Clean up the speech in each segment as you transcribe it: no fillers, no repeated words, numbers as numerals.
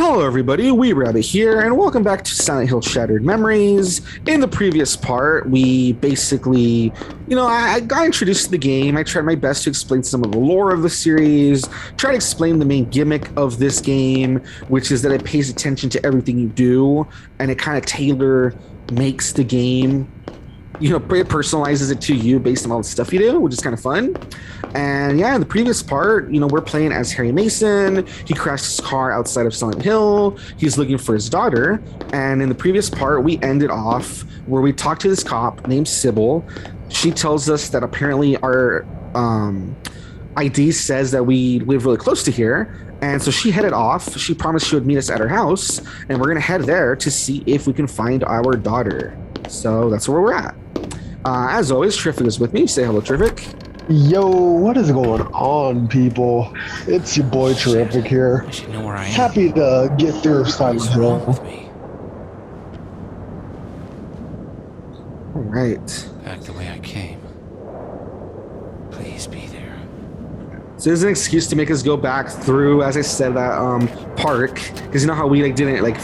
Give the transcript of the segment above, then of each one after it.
Hello everybody, Weeb here, and welcome back to Silent Hill Shattered Memories. In the previous part, we basically, I got introduced to the game. I tried my best to explain some of the lore of the series, try to explain the main gimmick of this game, which is that it pays attention to everything you do, and it kind of tailor makes the game. It personalizes it to you based on all the stuff you do, which is kind of fun. And yeah, in the previous part, we're playing as Harry Mason. He crashed his car outside of Silent Hill. He's looking for his daughter. And in the previous part, we ended off where we talked to this cop named Sybil. She tells us that apparently our ID says that we live really close to here. And so she headed off. She promised she would meet us at her house. And we're going to head there to see if we can find our daughter. So that's where we're at. As always, Terrific is with me. Say hello, Terrific. Yo, what is going on, people? It's your boy Terrific here. I should know where I am. Happy to get through Silent What's wrong Hill. with me? All right. Back the way I came. Please be there. So there's an excuse to make us go back through, as I said, that park, because you know how we didn't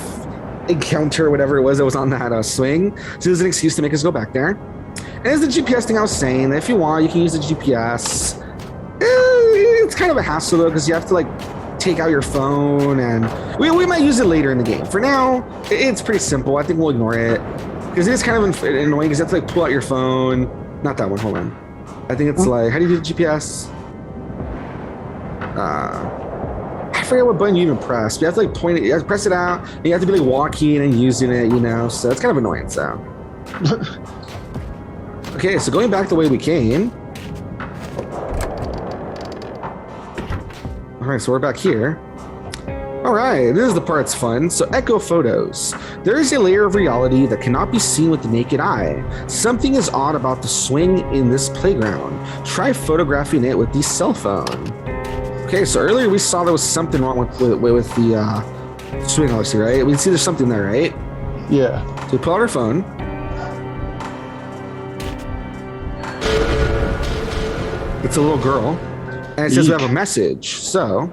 encounter whatever it was that was on that swing. So there's an excuse to make us go back there. And there's the GPS thing I was saying, that if you want, you can use the GPS. It's kind of a hassle though, because you have to take out your phone, and we might use it later in the game. For now, it's pretty simple. I think we'll ignore it, because it is kind of annoying, because you have to pull out your phone. Not that one, hold on. I think it's how do you do the GPS? I forget what button you even press. You have to point it, you have to press it out, and you have to be walking and using it, so it's kind of annoying, so. Okay, so going back the way we came. All right, so we're back here. All right, this is the part that's fun. So echo photos. There is a layer of reality that cannot be seen with the naked eye. Something is odd about the swing in this playground. Try photographing it with the cell phone. Okay, so earlier we saw there was something wrong with the swing, obviously, right? We can see there's something there, right? Yeah. So we pull out our phone. It's a little girl, and it says we have a message. So,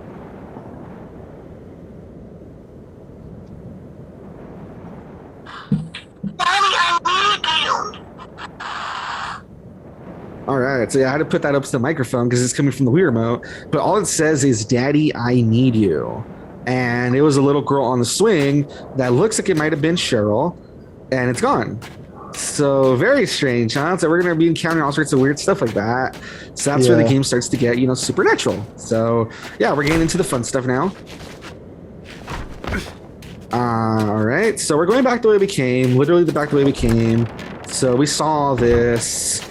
all right. So yeah, I had to put that up to the microphone because it's coming from the Wii remote. But all it says is, "Daddy, I need you." And it was a little girl on the swing that looks like it might have been Cheryl, and it's gone. So very strange, huh? So we're going to be encountering all sorts of weird stuff like that. So that's where the game starts to get, supernatural. So yeah, we're getting into the fun stuff now. All right, so we're going back the way we came, literally back the way we came. So we saw this.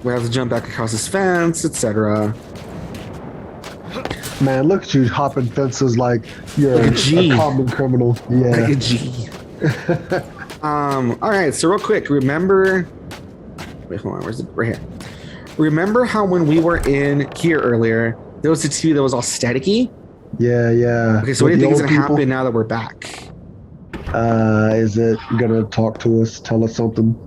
We have to jump back across this fence, etc. Man, look at you hopping fences like you're a common criminal. Yeah. Like a G. All right, so real quick, remember, wait, hold on, where's it? Right here. Remember how when we were in here earlier, there was a TV that was all staticky? Yeah, yeah. Okay, so what do you think is gonna happen now that we're back? Is it gonna talk to us, tell us something?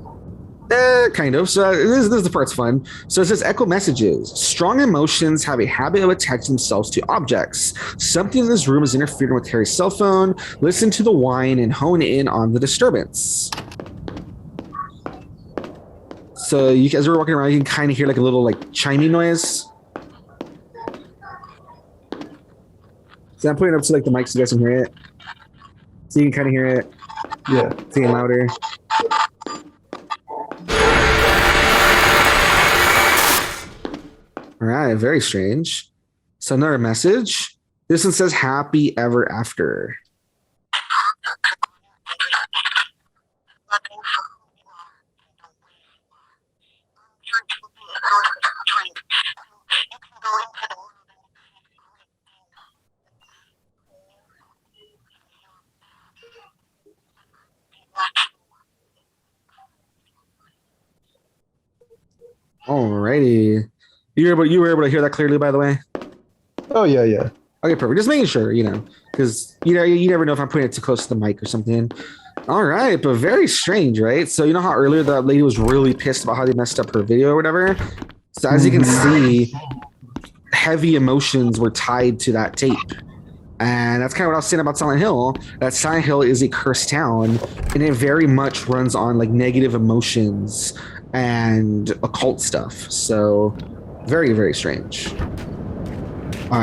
Kind of. So this is the part's fun. So it says echo messages. Strong emotions have a habit of attaching themselves to objects. Something in this room is interfering with Harry's cell phone. Listen to the whine and hone in on the disturbance. So you guys are walking around, you can kind of hear a little chiming noise. So I'm putting it up to the mic so you guys can hear it. So you can kind of hear it. Yeah. It's getting louder. All right, very strange. So another message. This one says happy ever after. Alrighty. You were able to hear that clearly, by the way? Oh, yeah, yeah. Okay, perfect. Just making sure, because, you never know if I'm putting it too close to the mic or something. All right, but very strange, right? So you know how earlier that lady was really pissed about how they messed up her video or whatever? So as you can see, heavy emotions were tied to that tape. And that's kind of what I was saying about Silent Hill. That Silent Hill is a cursed town, and it very much runs on like negative emotions and occult stuff. So very, very strange.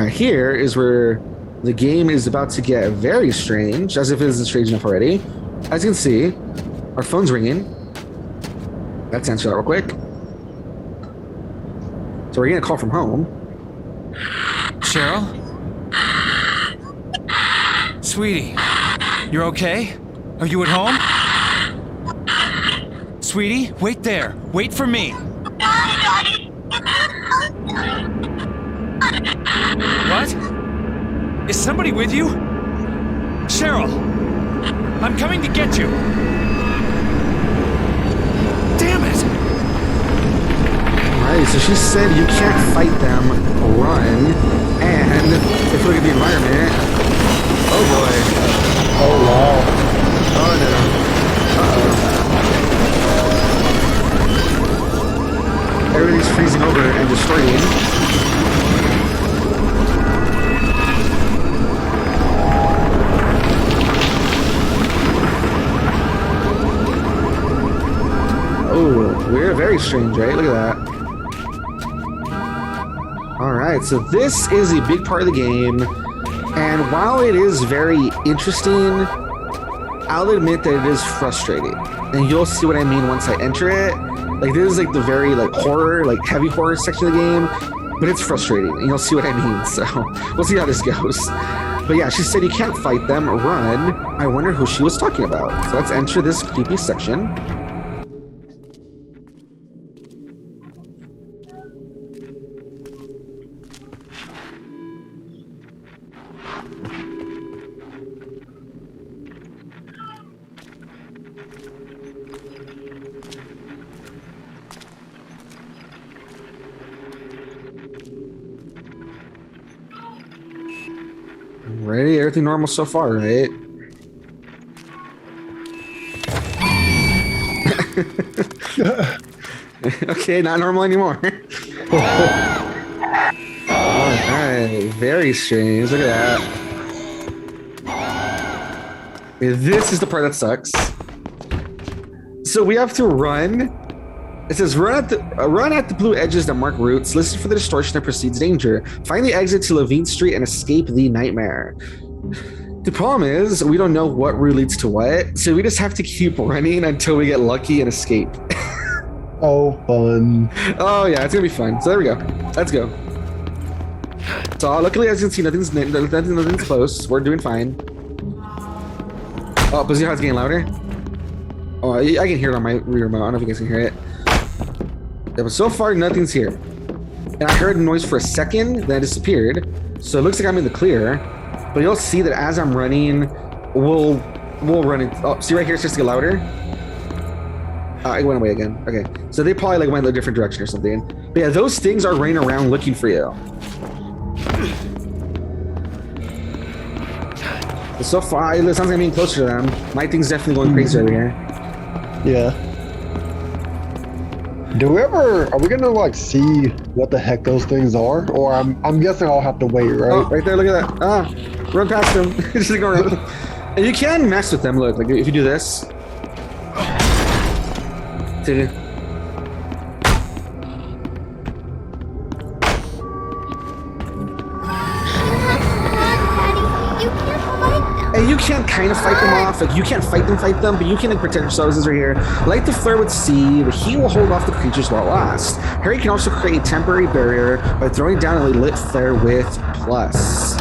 Here is where the game is about to get very strange, as if it isn't strange enough already. As you can see, our phone's ringing. Let's answer that real quick. So we're getting a call from home. Cheryl? Sweetie, you're okay? Are you at home? Sweetie, wait there. Wait for me. What? Is somebody with you? Cheryl! I'm coming to get you! Damn it! Alright, so she said you can't fight them, run, and if you look at the environment, oh boy. Oh wow. Oh no. Uh-oh. Everything's freezing over and destroying. Oh, we're very strange, right? Look at that. Alright, so this is a big part of the game. And while it is very interesting, I'll admit that it is frustrating. And you'll see what I mean once I enter it. Like, this is like the very like horror, like heavy horror section of the game. But it's frustrating, and you'll see what I mean. So, we'll see how this goes. But yeah, she said you can't fight them, run. I wonder who she was talking about. So let's enter this creepy section. Ready? Everything normal so far, right? Okay, not normal anymore. Alright, very strange. Look at that. This is the part that sucks. So we have to run. It says run at the blue edges that mark routes. Listen for the distortion that precedes danger. Find the exit to Levine Street and escape the nightmare. The problem is we don't know what route leads to what, so we just have to keep running until we get lucky and escape. Oh, fun. Oh yeah, it's gonna be fun. So there we go. Let's go. So luckily, as you can see, nothing's close. We're doing fine. Oh, but see how it's getting louder? Oh, I can hear it on my rear remote. I don't know if you guys can hear it. Yeah, but so far, nothing's here. And I heard a noise for a second, then it disappeared. So it looks like I'm in the clear. But you'll see that as I'm running, we'll run it. Oh, see right here, it starts to get louder. It went away again. Okay, so they probably like went in a different direction or something. But yeah, those things are running around looking for you. But so far, it sounds like I'm being closer to them. My thing's definitely going crazy over here. Yeah. Are we gonna like see what the heck those things are? Or I'm guessing I'll have to wait, right? Oh, right there, look at that. Ah, run past them. Just go around. And you can mess with them, look, like if you do this. See? And you can't kind of fight them off. Like, you can't fight them, but you can like, protect yourselves. This right here. Light the flare with C. The heat will hold off the creatures while it lasts. Harry can also create a temporary barrier by throwing down a lit flare with plus.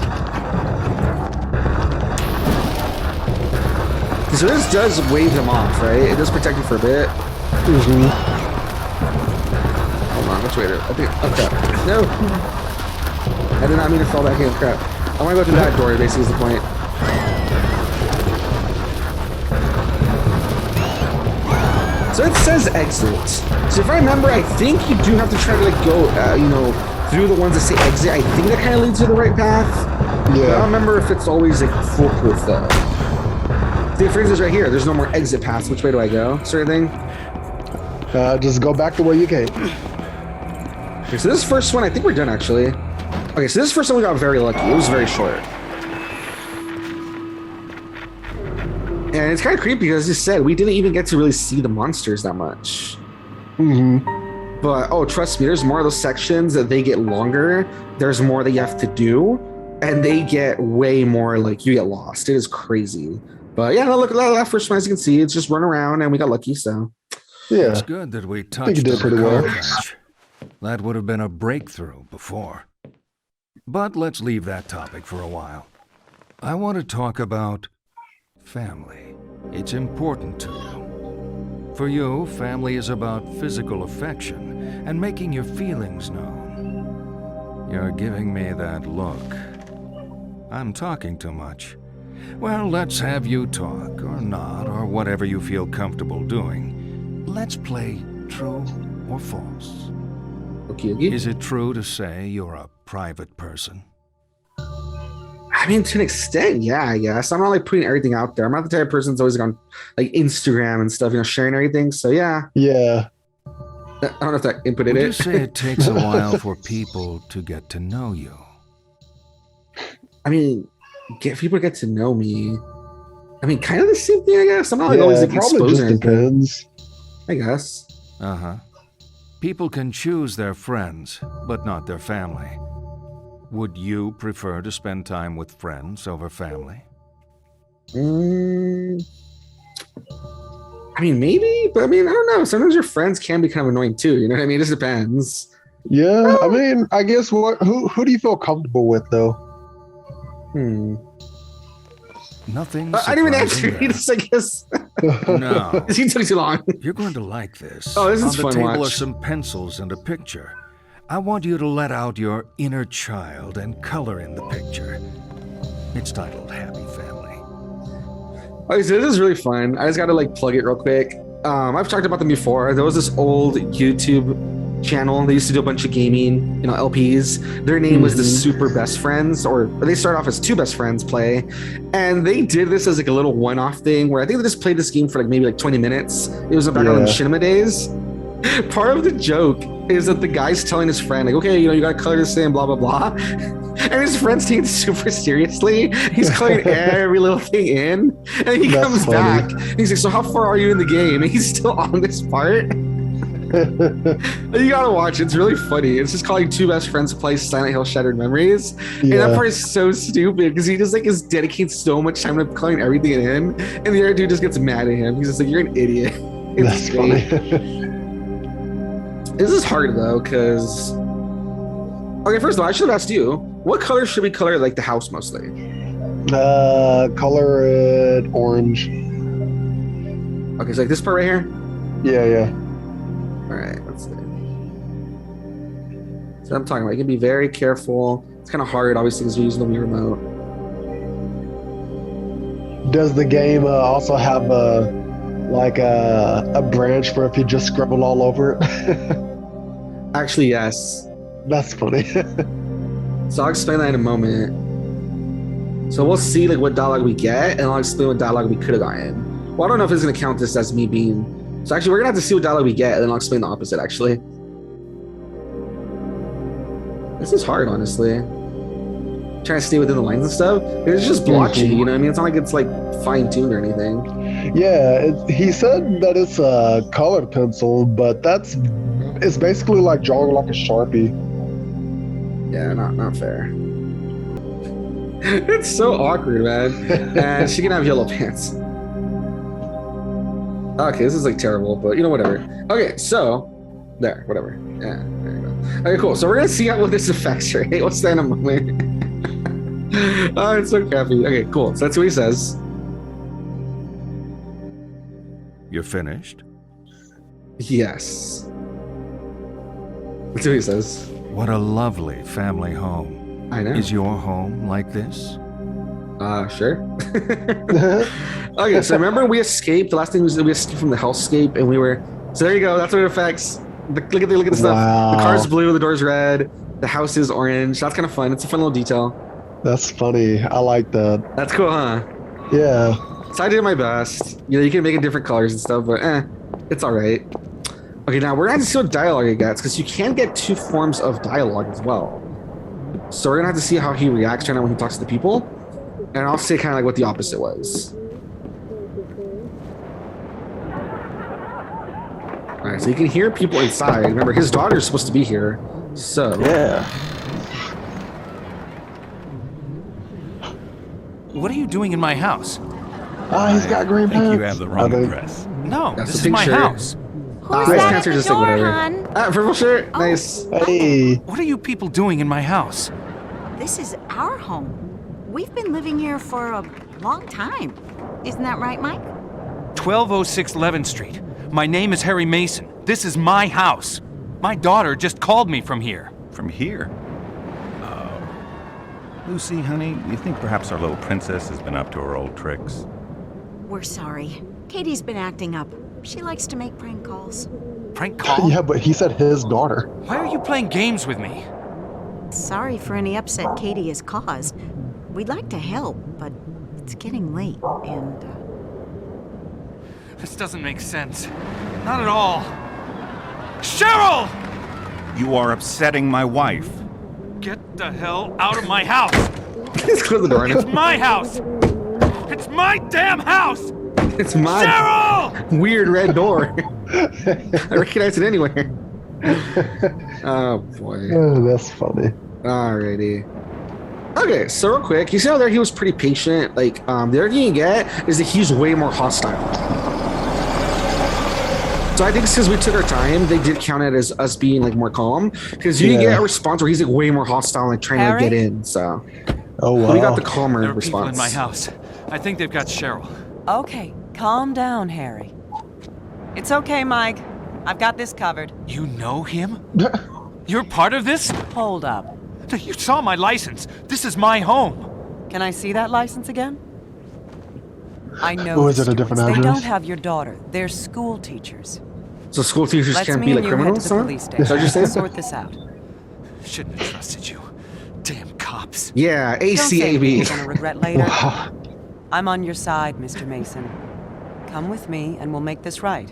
So this does wave them off, right? It does protect you for a bit. Mm-hmm. Hold on, let's wait. I think. Oh crap! No, I did not mean to fall back in. Crap! I want to go through that door. Basically, is the point. So it says exit. So if I remember, I think you do have to try to like go, through the ones that say exit. I think that kind of leads to the right path. Yeah. But I don't remember if it's always like foolproof though. See, for instance, right here, there's no more exit paths. Which way do I go? Sort of thing. Just go back the way you came. Okay, so this first one, I think we're done actually. Okay, so this first one we got very lucky. It was very short. And it's kind of creepy because, as you said, we didn't even get to really see the monsters that much. But, oh, trust me, there's more of those sections that they get longer. There's more that you have to do. And they get way more, like, you get lost. It is crazy. But, yeah, no, look at that first one, as you can see. It's just run around, and we got lucky, so. Yeah. It's good that we I think touched you did on pretty the well. car crash. That would have been a breakthrough before. But let's leave that topic for a while. I want to talk about family. It's important to you. For you, family is about physical affection and making your feelings known. You're giving me that look. I'm talking too much. Well, let's have you talk, or not, or whatever you feel comfortable doing. Let's play true or false. Okay. Is it true to say you're a private person? I mean, to an extent, yeah, I guess. I'm not like putting everything out there. I'm not the type of person that's always on like Instagram and stuff, sharing everything. So yeah. Yeah. I don't know if that inputted Would it. you say it takes a while for people to get to know you? I mean, people get to know me. I mean, kind of the same thing, I guess. I'm not like always it like probably exposing just anything, depends. I guess. Uh-huh. People can choose their friends, but not their family. Would you prefer to spend time with friends over family? I mean, maybe, but I mean, I don't know. Sometimes your friends can be kind of annoying too. You know what I mean? It just depends. Yeah, I mean, I guess who do you feel comfortable with though? Nothing. I didn't even answer. surprising He just, I guess. there. No. He took too long. You're going to like this. Oh, this is On the fun table are watch. some pencils and a picture. I want you to let out your inner child and color in the picture. It's titled Happy Family. Okay, so this is really fun. I just got to like plug it real quick. I've talked about them before. There was this old YouTube channel. They used to do a bunch of gaming, LPs. Their name was the Super Best Friends, or they started off as Two Best Friends Play. And they did this as like a little one-off thing where I think they just played this game for like maybe like 20 minutes. It was back on the Machinima days. Part of the joke is that the guy's telling his friend, like, okay, you gotta color this in, blah, blah, blah. And his friend's taking it super seriously. He's coloring every little thing in. And he comes back. And he's like, so how far are you in the game? And he's still on this part. You gotta watch it. It's really funny. It's just calling Two Best Friends Play Silent Hill Shattered Memories. And that part is so stupid because he just like is dedicates so much time to coloring everything in. And the other dude just gets mad at him. He's just like, you're an idiot. That's funny. This is hard though, because okay, first of all, I should have asked you, what color should we color like the house mostly? Color it orange. Okay, so like this part right here? Yeah. All right, let's see. So I'm talking about, you can be very careful. It's kind of hard, obviously, because we're using the Wii remote. Does the game also have a branch for if you just scribble all over it? Actually, yes. That's funny. So I'll explain that in a moment. So we'll see like what dialogue we get, and I'll explain what dialogue we could have gotten. Well, I don't know if it's going to count this as me being... So actually, we're going to have to see what dialogue we get, and then I'll explain the opposite, actually. This is hard, honestly. Trying to stay within the lines and stuff. It's just blotchy, you know what I mean? It's not like it's like fine-tuned or anything. Yeah, he said that it's a colored pencil, but it's basically like drawing like a Sharpie. Yeah, not fair. It's so awkward, man. And she can have yellow pants. Okay, this is like terrible, but whatever. Okay, so there, whatever. Yeah, there you go. Okay, cool. So we're gonna see how this affects her. Hey, what's that in a moment? Oh, it's so crappy. Okay, cool. So that's what he says. You're finished? Yes. That's what he says. What a lovely family home. I know. Is your home like this? Sure. Okay, so remember we escaped. The last thing was we escaped from the hellscape, and we were. So there you go. That's what it affects. Look at the stuff. Wow. The car's blue. The door's red. The house is orange. That's kind of fun. It's a fun little detail. That's funny. I like that. That's cool, huh? Yeah. So I did my best. You can make it different colors and stuff, but it's all right. Okay, now we're gonna have to see what dialogue it gets, because you can get two forms of dialogue as well. So we're gonna have to see how he reacts right now when he talks to the people, and I'll say kind of like what the opposite was. Alright, so you can hear people inside. Remember, his daughter's supposed to be here. So Yeah. What are you doing in my house? Ah, he's got green I think pants. you have the wrong I think- address. No, That's this the is my pink shirt. house. Who's nice that pants at are the just like door, whatever. hon? Purple shirt. Oh. Nice. Hey. What are you people doing in my house? This is our home. We've been living here for a long time. Isn't that right, Mike? 1206 11th Street. My name is Harry Mason. This is my house. My daughter just called me from here. From here? Lucy, honey, you think perhaps our little princess has been up to her old tricks? We're sorry. Katie's been acting up. She likes to make prank calls. Prank call? Yeah, but he said his daughter. Why are you playing games with me? Sorry for any upset Katie has caused. We'd like to help, but it's getting late, and This doesn't make sense. Not at all. Cheryl! You are upsetting my wife. Get the hell out of my house! Just close the door. It's my house! It's my damn house! It's my Cheryl! weird red door. I recognize it anywhere. Oh boy. Oh, that's funny. Alrighty. Okay, so real quick, you see how there he was pretty patient? Like, the other thing you get is that he's way more hostile. So I think it's because we took our time, they did count it as us being like more calm. Because you can Yeah. get a response where he's like way more hostile and like trying to Harry? get in. So Oh, wow. we got the calmer There are people response. in my house. I think they've got Cheryl. Okay, calm down, Harry. It's okay, Mike. I've got this covered. You know him? You're part of this? Hold up. You saw my license. This is my home. Can I see that license again? I know. Oh, is the it a different Stewarts. They address? don't have your daughter. They're school teachers. So school teachers Let's can't me be and like you head to criminals, the huh? police Is that what station. you're saying? Sort this out. Shouldn't have trusted you. Damn cops. Yeah, Don't say anything ACAB. you're gonna regret later. Wow. I'm on your side, Mr. Mason. Come with me, and we'll make this right.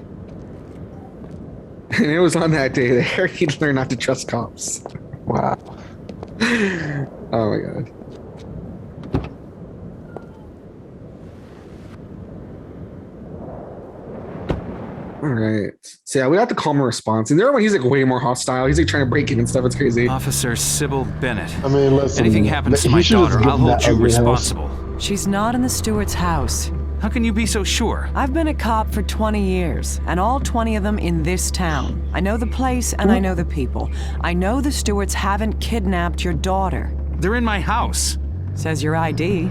And it was on that day that Harry learned not to trust cops. Wow. Oh my god. All right. So yeah, we got the calmer response, and the other one he's like way more hostile. He's like trying to break in and stuff. It's crazy. Officer Sybil Bennett. I mean, listen. Anything happens to he my should've daughter, given I'll hold that you ugly house. responsible. She's not in the Stewart's house. How can you be so sure? I've been a cop for 20 years, and all 20 of them in this town. I know the place, and I know the people. I know the Stewarts haven't kidnapped your daughter. They're in my house. Says your ID.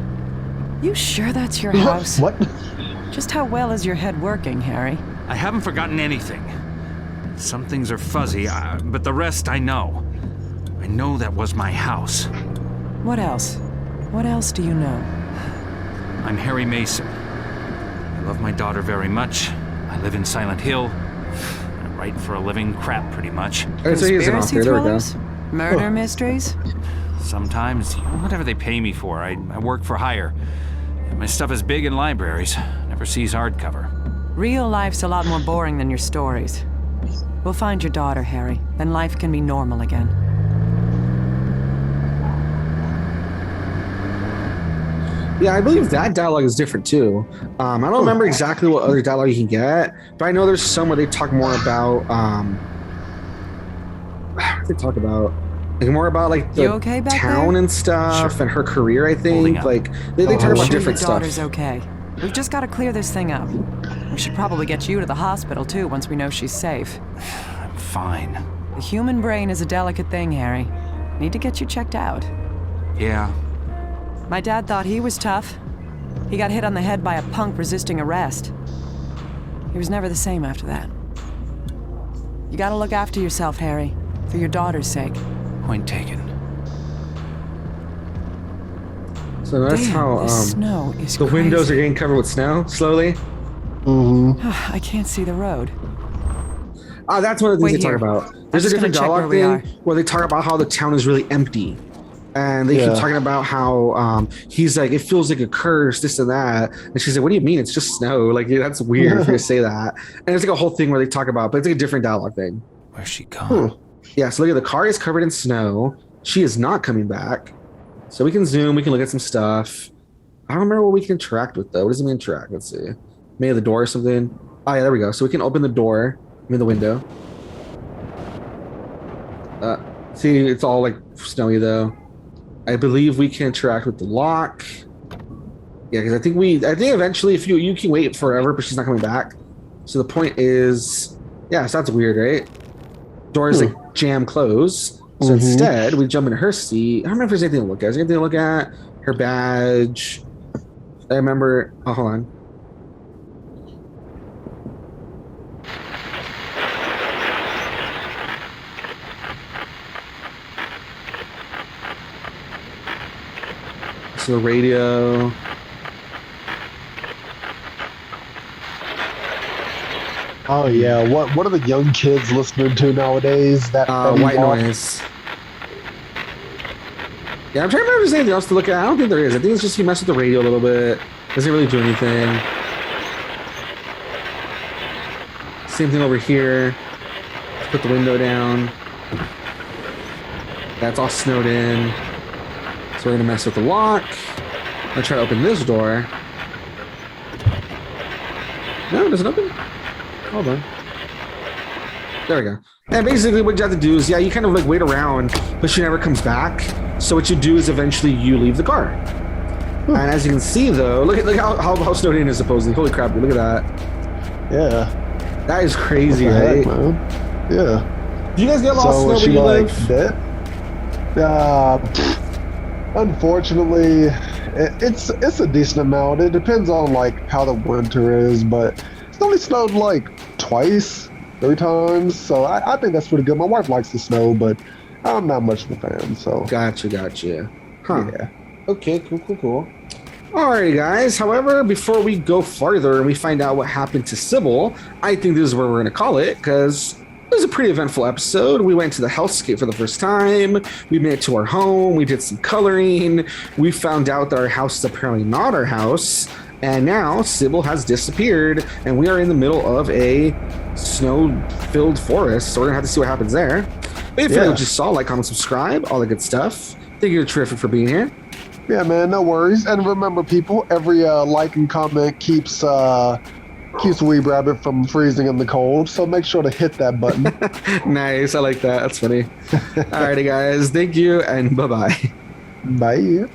You sure that's your house? What? Just how well is your head working, Harry? I haven't forgotten anything. Some things are fuzzy, but the rest I know. I know that was my house. What else? What else do you know? I'm Harry Mason. I love my daughter very much. I live in Silent Hill. I write for a living, crap pretty much. I'd say he's an author. There we go. Murder mysteries? Sometimes, whatever they pay me for, I work for hire. My stuff is big in libraries. Never sees hardcover. Real life's a lot more boring than your stories. We'll find your daughter, Harry. Then life can be normal again. Yeah, I believe that dialogue is different too. I don't remember exactly what other dialogue you can get, but I know there's some where they talk more about. What do they talk about? Like more about like the You okay back town there? and stuff Sure. and her career. I Holding think up. like they talk I'm about Sure different your stuff. daughter's okay. We've just got to clear this thing up. We should probably get you to the hospital too once we know she's safe. I'm fine. The human brain is a delicate thing, Harry. Need to get you checked out. Yeah, My dad thought he was tough. He got hit on the head by a punk resisting arrest. He was never the same after that. You gotta look after yourself, Harry, for your daughter's sake. point taken. So that's Damn, how this snow is the windows are crazy. getting covered with snow slowly. Mm-hmm. I can't see the road. That's one of the things Wait they talk here. about. There's just a different gonna check dialogue where we thing where they talk about how the town is really empty. And they Yeah. keep talking about how he's like, it feels like a curse, this and that. And she's like, what do you mean? It's just snow. Like, yeah, that's weird for you to say that. And it's like a whole thing where they talk about, but it's like a different dialogue thing. Where's she gone? Yeah, so look at the car is covered in snow. She is not coming back. So we can zoom, we can look at some stuff. I don't remember what we can interact with though. What does it mean interact? Let's see. Maybe the door or something. Oh yeah, there we go. So we can open the door. I'm in the window. See, it's all like snowy though. I believe we can interact with the lock. Yeah, because I think eventually if you can wait forever, but she's not coming back. So the point is, yeah, so that's weird, right? Doors like jam close. So instead, we jump into her seat. I don't remember if there's anything to look at. Is there anything to look at? Her badge. I remember. Oh, hold on. So the radio. Oh yeah, what are the young kids listening to nowadays? That White noise. Yeah, I'm trying to remember if there's anything else to look at. I don't think there is. I think it's just you mess with the radio a little bit. Doesn't really do anything. Same thing over here. Let's put the window down. That's all snowed in. So we're gonna mess with the lock. I'm gonna try to open this door. No, does it open? Hold on. There we go. And basically what you have to do is, yeah, you kind of like wait around, but she never comes back. So what you do is eventually you leave the car. And as you can see though, look at how snowed in is supposedly. Holy crap, look at that. Yeah. That is crazy, Heck, right? man? Yeah. Do you guys get lost So snow was where she you like live? dead? Unfortunately, it's a decent amount. It depends on like how the winter is, but it's only snowed like twice, 3 times. So I think that's pretty good. My wife likes the snow, but I'm not much of a fan. So Gotcha. Huh. yeah. Okay, cool. Alrighty, guys. However, before we go farther and we find out what happened to Sybil, I think this is where we're going to call it, because it was a pretty eventful episode. We went to the hellscape for the first time. We made it to our home. We did some coloring. We found out that our house is apparently not our house. And now Sybil has disappeared, and we are in the middle of a snow-filled forest. So we're going to have to see what happens there. But if you like what you saw, like, comment, subscribe, all the good stuff. Thank you, terrific, for being here. Yeah, man, no worries. And remember, people, every like and comment keeps Weeb Rabbit from freezing in the cold. So make sure to hit that button. Nice, I like that. That's funny. Alrighty, guys. Thank you, and bye-bye. Bye.